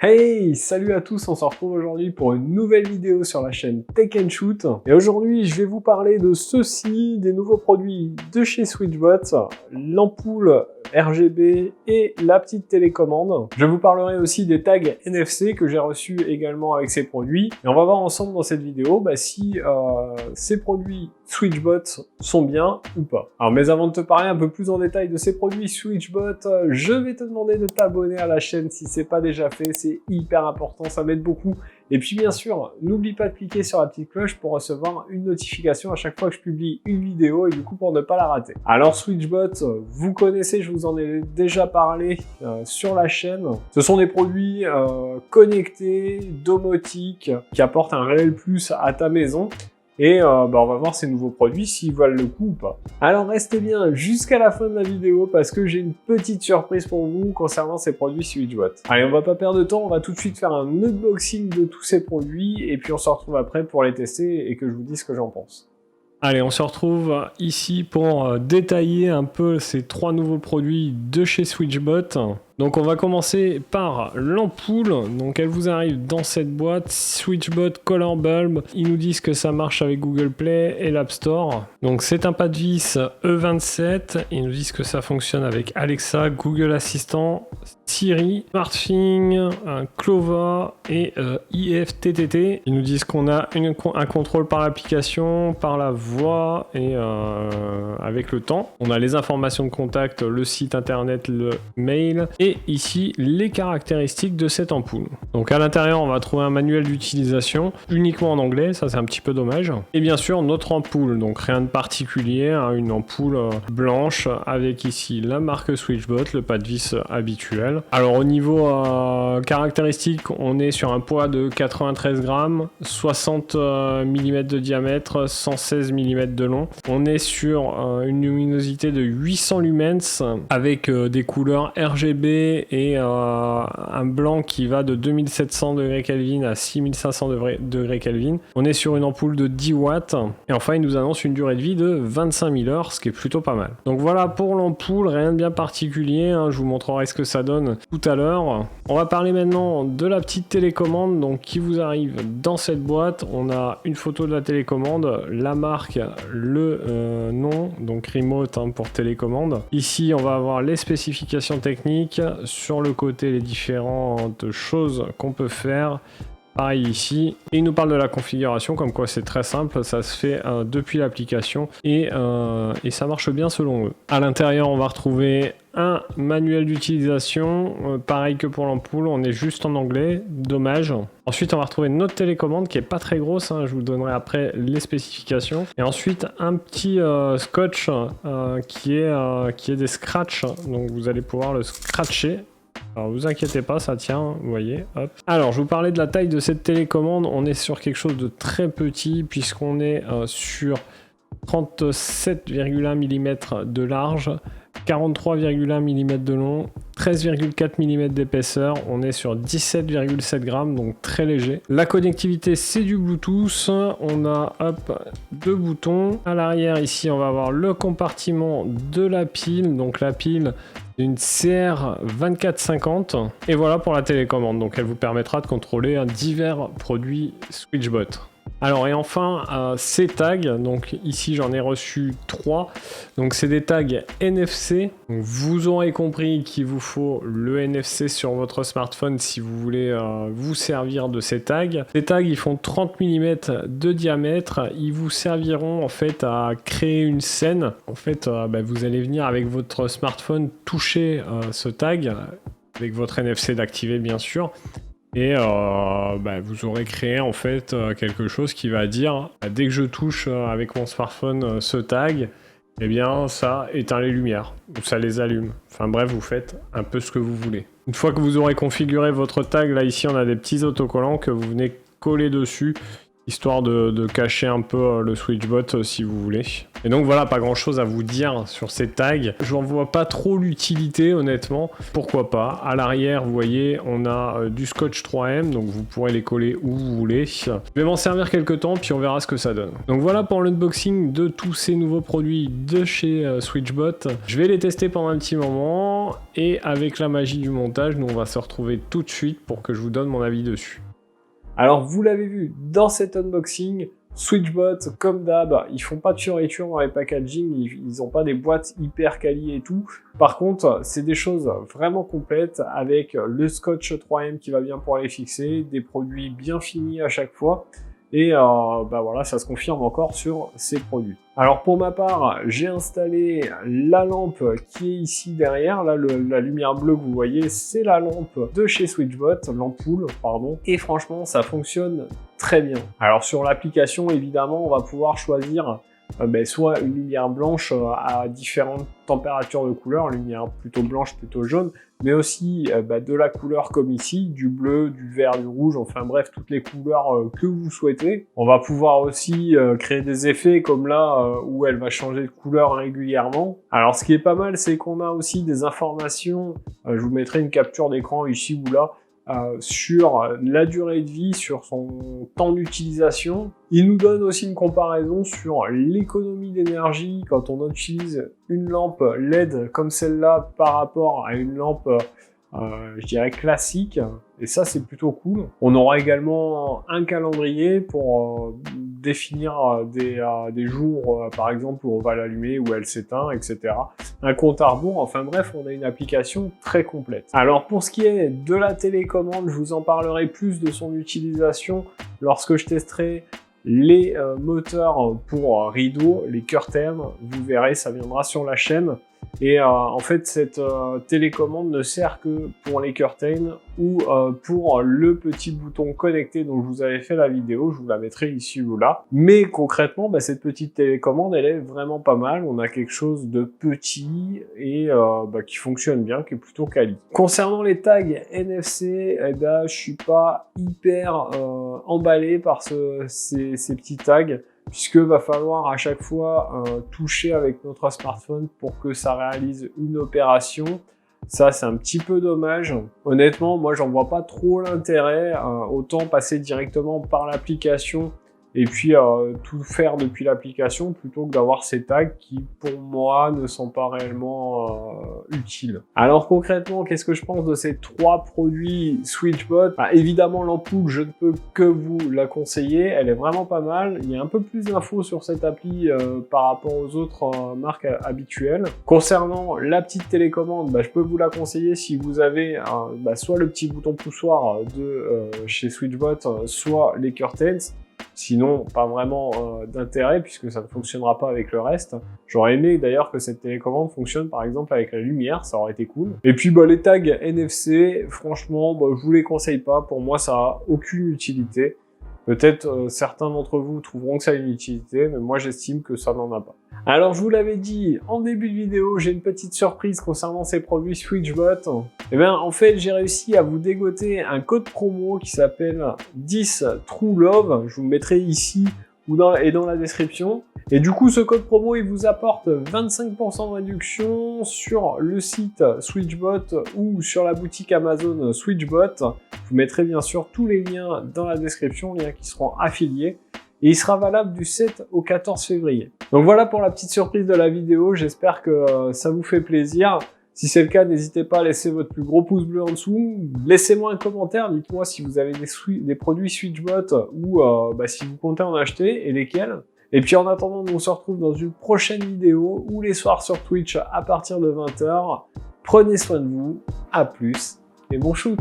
Hey, salut à tous, on se retrouve aujourd'hui pour une nouvelle vidéo sur la chaîne Tech & Shoot. Et aujourd'hui, je vais vous parler de ceci, des nouveaux produits de chez Switchbot, l'ampoule RGB et la petite télécommande. Je vous parlerai aussi des tags NFC que j'ai reçus également avec ces produits. Et on va voir ensemble dans cette vidéo si ces produits Switchbot sont bien ou pas. Alors, mais avant de te parler un peu plus en détail de ces produits Switchbot, je vais te demander de t'abonner à la chaîne si c'est pas déjà fait. C'est hyper important, ça m'aide beaucoup. Et puis bien sûr, n'oublie pas de cliquer sur la petite cloche pour recevoir une notification à chaque fois que je publie une vidéo et du coup pour ne pas la rater. Alors Switchbot, vous connaissez, je vous en ai déjà parlé sur la chaîne. Ce sont des produits connectés, domotiques, qui apportent un réel plus à ta maison. Et on va voir ces nouveaux produits s'ils valent le coup ou pas. Alors restez bien jusqu'à la fin de la vidéo parce que j'ai une petite surprise pour vous concernant ces produits Switchbot. Allez, on va pas perdre de temps, on va tout de suite faire un unboxing de tous ces produits et puis on se retrouve après pour les tester et que je vous dise ce que j'en pense. Allez, on se retrouve ici pour détailler un peu ces trois nouveaux produits de chez Switchbot. Donc on va commencer par l'ampoule, donc elle vous arrive dans cette boîte, Switchbot Color Bulb, ils nous disent que ça marche avec Google Play et l'App Store. Donc c'est un pas de vis E27, ils nous disent que ça fonctionne avec Alexa, Google Assistant, Siri, SmartThing, Clova et IFTTT. Ils nous disent qu'on a un contrôle par l'application, par la voix et avec le temps. On a les informations de contact, le site internet, le mail. Et ici, les caractéristiques de cette ampoule. Donc à l'intérieur, on va trouver un manuel d'utilisation uniquement en anglais, ça c'est un petit peu dommage. Et bien sûr, notre ampoule, donc rien de particulier, une ampoule blanche avec ici la marque Switchbot, le pas de vis habituel. Alors au niveau caractéristiques, on est sur un poids de 93 grammes, 60 mm de diamètre, 116 mm de long. On est sur une luminosité de 800 lumens avec des couleurs RGB et un blanc qui va de 2700 degrés Kelvin à 6500 degrés Kelvin. On est sur une ampoule de 10 watts et enfin il nous annonce une durée de vie de 25 000 heures, ce qui est plutôt pas mal. Donc voilà pour l'ampoule, rien de bien particulier, je vous montrerai ce que ça donne tout à l'heure. On va parler maintenant de la petite télécommande donc qui vous arrive dans cette boîte. On a une photo de la télécommande, la marque, le nom, donc remote pour télécommande. Ici on va avoir les spécifications techniques. Sur le côté, les différentes choses qu'on peut faire. Pareil ici. Et il nous parle de la configuration, comme quoi c'est très simple, ça se fait depuis l'application et ça marche bien selon eux. À l'intérieur, on va retrouver un manuel d'utilisation, pareil que pour l'ampoule, on est juste en anglais, dommage. Ensuite, on va retrouver notre télécommande qui est pas très grosse, je vous donnerai après les spécifications. Et ensuite, un petit scotch qui est des scratchs, donc vous allez pouvoir le scratcher. Alors vous inquiétez pas, ça tient, vous voyez, hop. Alors je vous parlais de la taille de cette télécommande, on est sur quelque chose de très petit puisqu'on est sur 37,1 mm de large, 43,1 mm de long, 13,4 mm d'épaisseur, on est sur 17,7 grammes, donc très léger. La connectivité c'est du Bluetooth, on a deux boutons. À l'arrière ici on va avoir le compartiment de la pile, donc la pile une CR2450 et voilà pour la télécommande, donc elle vous permettra de contrôler divers produits Switchbot. Alors et enfin ces tags, donc ici j'en ai reçu 3, donc c'est des tags NFC, donc, vous aurez compris qu'il vous faut le NFC sur votre smartphone si vous voulez vous servir de ces tags. Ces tags ils font 30 mm de diamètre, ils vous serviront en fait à créer une scène. En fait vous allez venir avec votre smartphone toucher ce tag, avec votre NFC d'activer bien sûr. Et vous aurez créé en fait quelque chose qui va dire dès que je touche avec mon smartphone ce tag, eh bien ça éteint les lumières ou ça les allume. Enfin bref, vous faites un peu ce que vous voulez. Une fois que vous aurez configuré votre tag, là ici on a des petits autocollants que vous venez coller dessus. histoire de cacher un peu le SwitchBot si vous voulez. Et donc voilà, pas grand chose à vous dire sur ces tags. Je n'en vois pas trop l'utilité honnêtement, pourquoi pas. À l'arrière, vous voyez, on a du scotch 3M, donc vous pourrez les coller où vous voulez. Je vais m'en servir quelques temps, puis on verra ce que ça donne. Donc voilà pour l'unboxing de tous ces nouveaux produits de chez SwitchBot. Je vais les tester pendant un petit moment, et avec la magie du montage, nous on va se retrouver tout de suite pour que je vous donne mon avis dessus. Alors vous l'avez vu dans cet unboxing, SwitchBot, comme d'hab, ils font pas de fioriture dans les packaging, ils ont pas des boîtes hyper quali et tout. Par contre, c'est des choses vraiment complètes avec le scotch 3M qui va bien pour les fixer, des produits bien finis à chaque fois. Et voilà, ça se confirme encore sur ces produits. Alors pour ma part, j'ai installé la lampe qui est ici derrière. Là, la lumière bleue que vous voyez, c'est la lampe de chez SwitchBot, l'ampoule, pardon. Et franchement, ça fonctionne très bien. Alors sur l'application, évidemment, on va pouvoir choisir soit une lumière blanche à différentes températures de couleur, lumière plutôt blanche, plutôt jaune, mais aussi de la couleur comme ici, du bleu, du vert, du rouge, enfin bref, toutes les couleurs que vous souhaitez. On va pouvoir aussi créer des effets comme là où elle va changer de couleur régulièrement. Alors ce qui est pas mal, c'est qu'on a aussi des informations, je vous mettrai une capture d'écran ici ou là, sur la durée de vie, sur son temps d'utilisation. Il nous donne aussi une comparaison sur l'économie d'énergie quand on utilise une lampe LED comme celle-là par rapport à une lampe je dirais classique, et ça c'est plutôt cool. On aura également un calendrier pour définir des jours par exemple où on va l'allumer, où elle s'éteint, etc. Un compte à rebours, enfin bref, on a une application très complète. Alors pour ce qui est de la télécommande, je vous en parlerai plus de son utilisation lorsque je testerai les moteurs pour rideaux, les curtains. Vous verrez, ça viendra sur la chaîne. Et en fait, cette télécommande ne sert que pour les curtains ou pour le petit bouton connecté dont je vous avais fait la vidéo. Je vous la mettrai ici ou là. Mais concrètement, cette petite télécommande, elle est vraiment pas mal. On a quelque chose de petit et qui fonctionne bien, qui est plutôt quali. Concernant les tags NFC, je suis pas hyper emballé par ces petits tags, puisque va falloir à chaque fois toucher avec notre smartphone pour que ça réalise une opération. Ça, c'est un petit peu dommage. Honnêtement, moi, j'en vois pas trop l'intérêt. Autant passer directement par l'application et puis tout faire depuis l'application plutôt que d'avoir ces tags qui, pour moi, ne sont pas réellement utiles. Alors concrètement, qu'est-ce que je pense de ces trois produits SwitchBot? Évidemment, l'ampoule, je ne peux que vous la conseiller. Elle est vraiment pas mal. Il y a un peu plus d'infos sur cette appli par rapport aux autres marques habituelles. Concernant la petite télécommande, je peux vous la conseiller si vous avez soit le petit bouton poussoir de chez SwitchBot, soit les curtains. Sinon, pas vraiment d'intérêt puisque ça ne fonctionnera pas avec le reste. J'aurais aimé d'ailleurs que cette télécommande fonctionne par exemple avec la lumière, ça aurait été cool. Et puis les tags NFC, franchement, je vous les conseille pas. Pour moi, ça a aucune utilité. Peut-être certains d'entre vous trouveront que ça a une utilité, mais moi j'estime que ça n'en a pas. Alors je vous l'avais dit en début de vidéo, j'ai une petite surprise concernant ces produits SwitchBot. En fait, j'ai réussi à vous dégoter un code promo qui s'appelle 10 True Love. Je vous le mettrai ici et dans la description. Et du coup, ce code promo, il vous apporte 25% de réduction sur le site SwitchBot ou sur la boutique Amazon SwitchBot. Je vous mettrai bien sûr tous les liens dans la description, liens qui seront affiliés. Et il sera valable du 7 au 14 février. Donc voilà pour la petite surprise de la vidéo. J'espère que ça vous fait plaisir. Si c'est le cas, n'hésitez pas à laisser votre plus gros pouce bleu en dessous. Laissez-moi un commentaire, dites-moi si vous avez des produits SwitchBot ou si vous comptez en acheter et lesquels. Et puis en attendant, on se retrouve dans une prochaine vidéo ou les soirs sur Twitch à partir de 20 h. Prenez soin de vous, à plus et bon shoot!